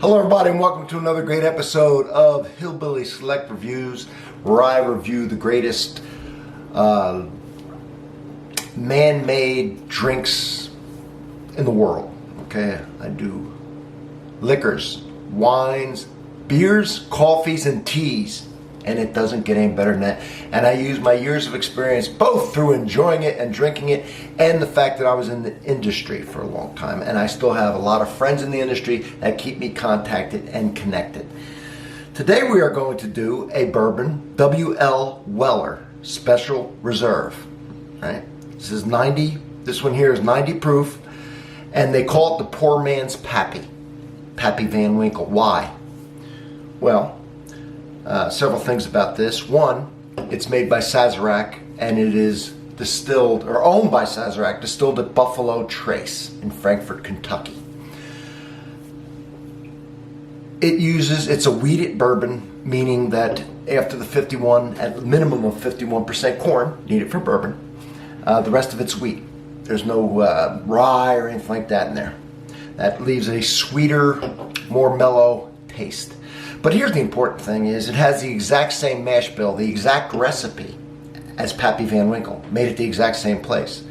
Hello everybody and welcome to another great episode of Hillbilly Select Reviews, where I review the greatest man-made drinks in the world. Okay, I do liquors, wines, beers, coffees, and teas. And it doesn't get any better than that. And I use my years of experience both through enjoying it and drinking it, and the fact that I was in the industry for a long time. And I still have a lot of friends in the industry that keep me contacted and connected. Today we are going to do a bourbon, W.L. Weller Special Reserve. Right? This is 90. This one here is 90 proof, and they call it the poor man's Pappy. Pappy Van Winkle. Why? Well, several things about this. One, it's made by Sazerac, and it is distilled or owned by Sazerac, distilled at Buffalo Trace in Frankfort, Kentucky. It's a wheated bourbon, meaning that after the 51, at minimum of 51% corn needed for bourbon, the rest of it's wheat. There's no rye or anything like that in there. That leaves a sweeter, more mellow taste. But here's the important thing is it has the exact same mash bill, the exact recipe as Pappy Van Winkle. Made at the exact same place.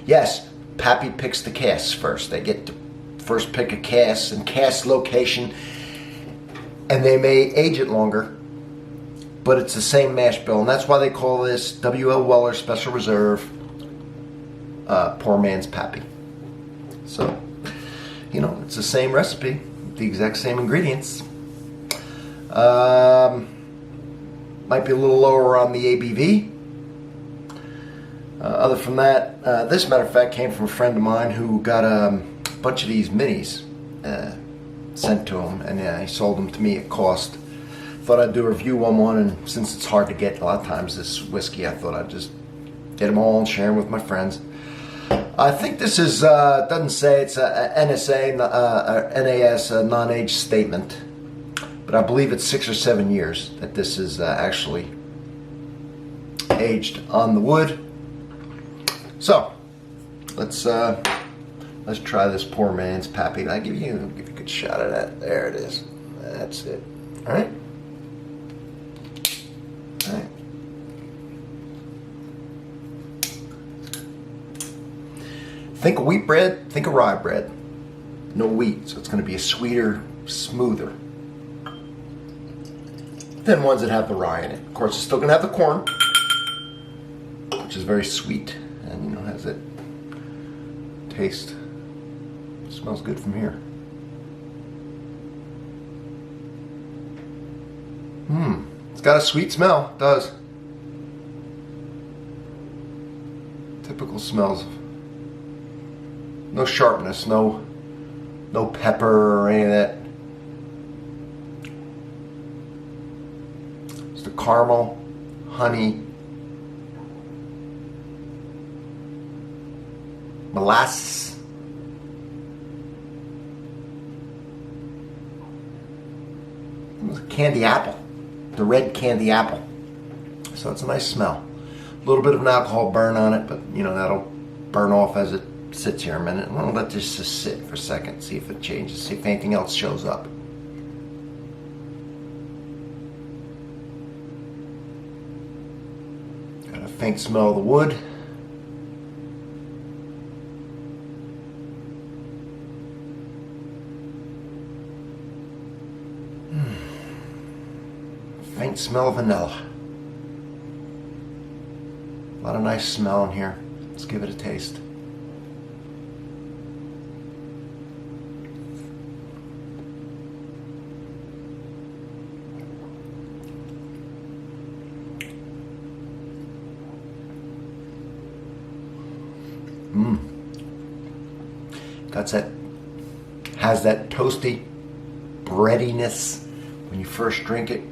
Yes, Pappy picks the casks first. They get to first pick a cask and cask location, and they may age it longer, but it's the same mash bill. And that's why they call this W.L. Weller Special Reserve Poor Man's Pappy. So, you know, it's the same recipe, the exact same ingredients. Might be a little lower on the ABV. Other from that, this matter of fact came from a friend of mine who got a bunch of these minis sent to him, and he sold them to me at cost. Thought I'd do a review on one, and since it's hard to get a lot of times, this whiskey, I thought I'd just get them all and share them with my friends. I think this is, doesn't say, it's a NSA, NAS non-age statement. But I believe it's 6 or 7 years that this is actually aged on the wood. So let's try this poor man's Pappy. I'll give you a good shot of that. There it is. That's it. All right. All right. Think of wheat bread. Think of rye bread. No wheat, so it's going to be a sweeter, smoother than ones that have the rye in it. Of course, it's still going to have the corn, which is very sweet, and you know, has that taste. It smells good from here. It's got a sweet smell. It does. Typical smells of no sharpness, no pepper or any of that. The caramel, honey, molasses, candy apple, the red candy apple. So it's a nice smell. A little bit of an alcohol burn on it, but you know, that'll burn off as it sits here a minute. We'll let this just sit for a second, see if it changes, see if anything else shows up. Faint smell of the wood. Faint smell of vanilla. A lot of nice smell in here. Let's give it a taste. Has that toasty breadiness when you first drink it.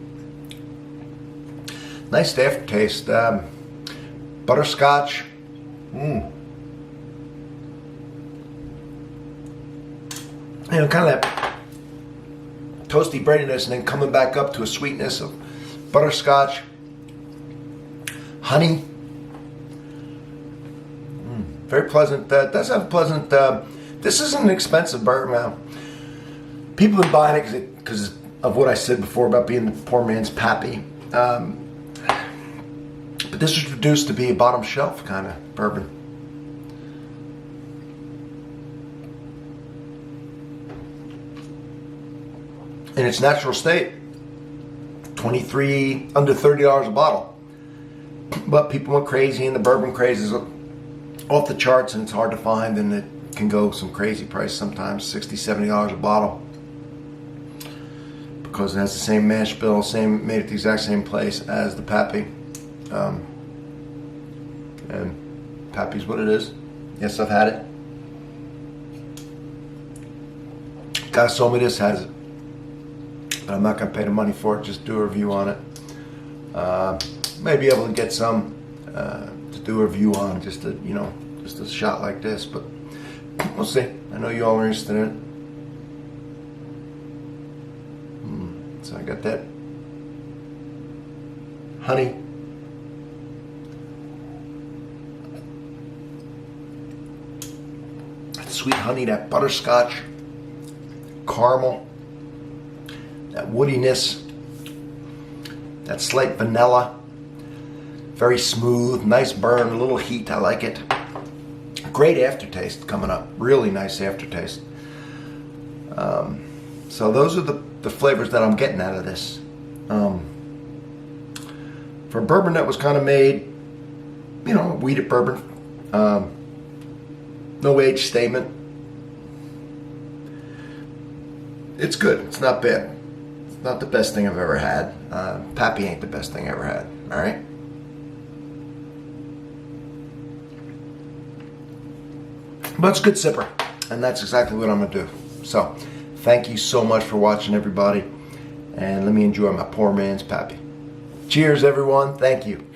Nice aftertaste. Butterscotch. You know, kind of that toasty breadiness, and then coming back up to a sweetness of butterscotch, honey. Very pleasant. Does have pleasant. This is an expensive bourbon. People have been buying it because of what I said before about being the poor man's Pappy. But this was produced to be a bottom shelf kind of bourbon. In its natural state, $23, under $30 a bottle. But people went crazy, and the bourbon craze is off the charts, and it's hard to find, and it can go some crazy price sometimes, $60, $70 a bottle, because it has the same mash bill, made at the exact same place as the Pappy. And Pappy's what it is. Yes, I've had it. Guy sold me this, has it. But I'm not going to pay the money for it, just do a review on it. May be able to get some to do a review on, just a shot like this, but we'll see. I know you all are interested in it. So I got that honey. That sweet honey, that butterscotch, caramel, that woodiness, that slight vanilla, very smooth, nice burn, a little heat, I like it. Great aftertaste coming up, really nice aftertaste. So those are the flavors that I'm getting out of this. For a bourbon that was kind of made, wheated bourbon, no age statement. It's good, it's not bad. It's not the best thing I've ever had. Pappy ain't the best thing I ever had, all right? But it's a good sipper, and that's exactly what I'm going to do. So, thank you so much for watching, everybody, and let me enjoy my poor man's Pappy. Cheers, everyone. Thank you.